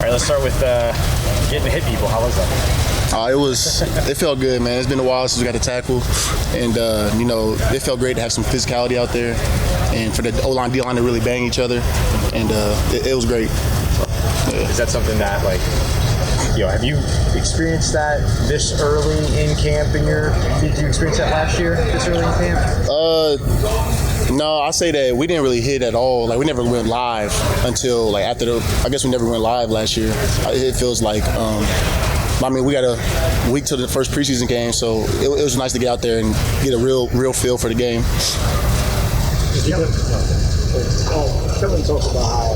All right, let's start with getting to hit people. How was that? It felt good, man. It's been a while since we got to tackle, and it felt great to have some physicality out there, and for the O-line, D-line to really bang each other, and it was great. Is that something that, have you experienced that this early in camp? Did you experience that last year, this early in camp? No, I say that we didn't really hit at all. We never went live until after I guess we never went live last year. It feels like. We got a week to the first preseason game, so it was nice to get out there and get a real feel for the game. Kevin talks about how,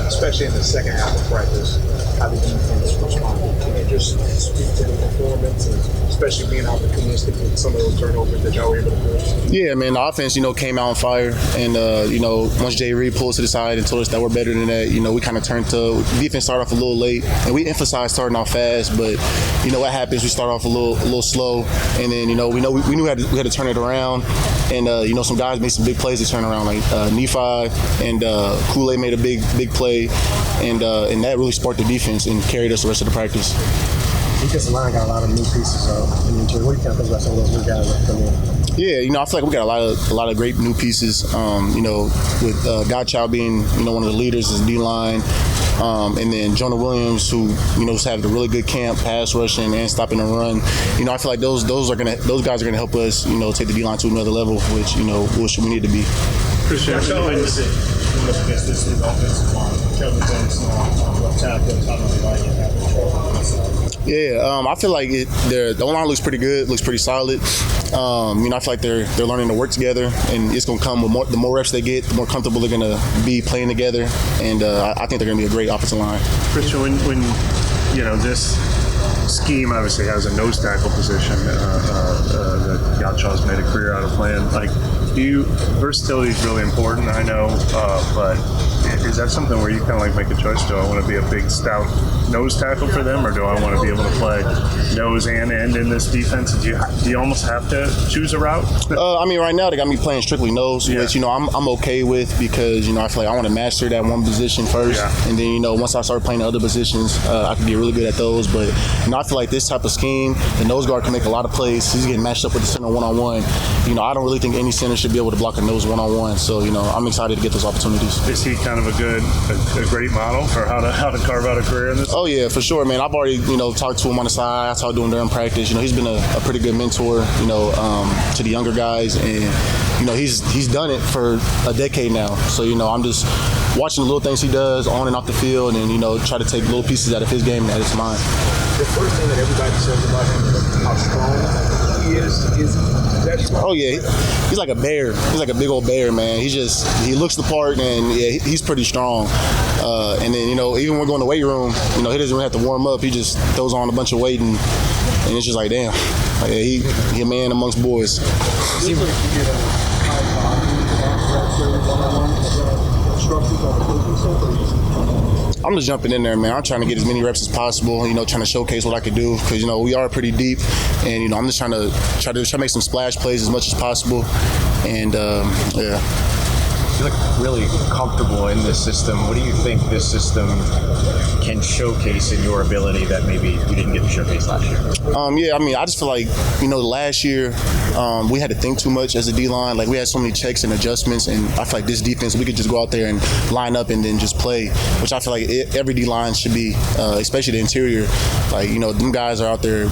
especially in the second half of practice, how the defense responded. Can you just speak to the performance, and especially being opportunistic with some of those turnovers that y'all were able to force? Yeah, man, the offense, came out on fire, and once Jay Reed pulled us to the side and told us that we're better than that, we kind of turned to defense. Started off a little late, and we emphasized starting off fast, but what happens? We start off a little slow, and then we knew we had to turn it around, and some guys made some big plays to turn around, like Nephi and Kool-Aid made a big play, and that really sparked the defense and carried us the rest of the practice. Defensive line got a lot of new pieces. What do you kind of think about some of those new guys that come in? Yeah, I feel like we got a lot of great new pieces. With Godchild being one of the leaders as D-line, and then Jonah Williams, who has had a really good camp, pass rushing and stopping the run. I feel like those guys are gonna help us take the D-line to another level, which we need to be. Khristian, when was it against this new offensive line? Kelvin Jones on left tackle, how do they like it have control? Yeah, I feel like the O-line looks pretty good, looks pretty solid. I feel like they're learning to work together, and it's going to come with the more reps they get, the more comfortable they're going to be playing together, and I think they're going to be a great offensive line. Khristian, when this scheme obviously has a nose tackle position that Godchild's made a career out of playing. Versatility is really important, I know, but is that something where you kind of make a choice? Do I want to be a big, stout nose tackle for them, or do I want to be able to play nose and end in this defense? Do you almost have to choose a route? Right now they got me playing strictly nose, which I'm okay with, because I feel like I want to master that one position first, and then don't. Once I start playing the other positions, I can get really good at those. But I feel like this type of scheme, the nose guard can make a lot of plays. He's getting matched up with the center one-on-one. I don't really think any center should be able to block a nose one-on-one. So I'm excited to get those opportunities. Is he kind of a great model for how to carve out a career in this? Oh yeah, for sure, man. I've already talked to him on the side. I talked to him during practice. He's been a pretty good mentor, to the younger guys, and he's done it for a decade now. So I'm just watching the little things he does on and off the field, and try to take little pieces out of his game and add it to mine. The first thing that everybody says about him is how strong he is that strong? Oh yeah, he's like a bear. He's like a big old bear, man. He looks the part, and he's pretty strong. And then even when we're going to the weight room, he doesn't really have to warm up. He just throws on a bunch of weight, and it's just like, damn, he a man amongst boys. I'm just jumping in there, man. I'm trying to get as many reps as possible, trying to showcase what I could do, because, we are pretty deep, and, I'm just trying to make some splash plays as much as possible, and, You look really comfortable in this system. What do you think this system can showcase in your ability that maybe you didn't get to showcase last year? I just feel like, last year we had to think too much as a D-line. We had so many checks and adjustments, and I feel like this defense, we could just go out there and line up and then just play, which I feel like every D-line should be, especially the interior. Them guys are out there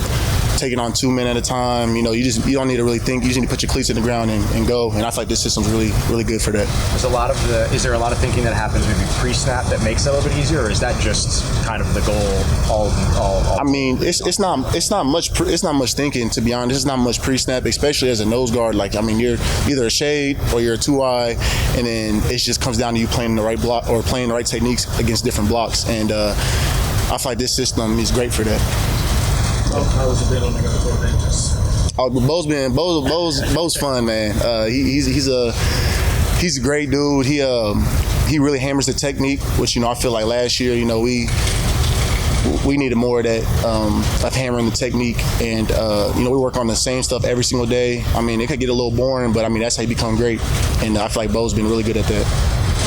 taking on 2 men at a time. You don't need to really think. You just need to put your cleats in the ground and go. And I feel like this system's really, really good for that. Is there a lot of thinking that happens maybe pre-snap that makes it a little bit easier, or is that just kind of the goal? All it's not much thinking, to be honest. It's not much pre-snap, especially as a nose guard. You're either a shade or you're a 2-eye, and then it just comes down to you playing the right block or playing the right techniques against different blocks. And I feel like this system is great for that. How has it been on the bench? Bo's fun, man. He's a great dude. He really hammers the technique, which I feel like last year we needed more of that, of hammering the technique, and we work on the same stuff every single day. It could get a little boring, but that's how you become great, and I feel like Bo's been really good at that.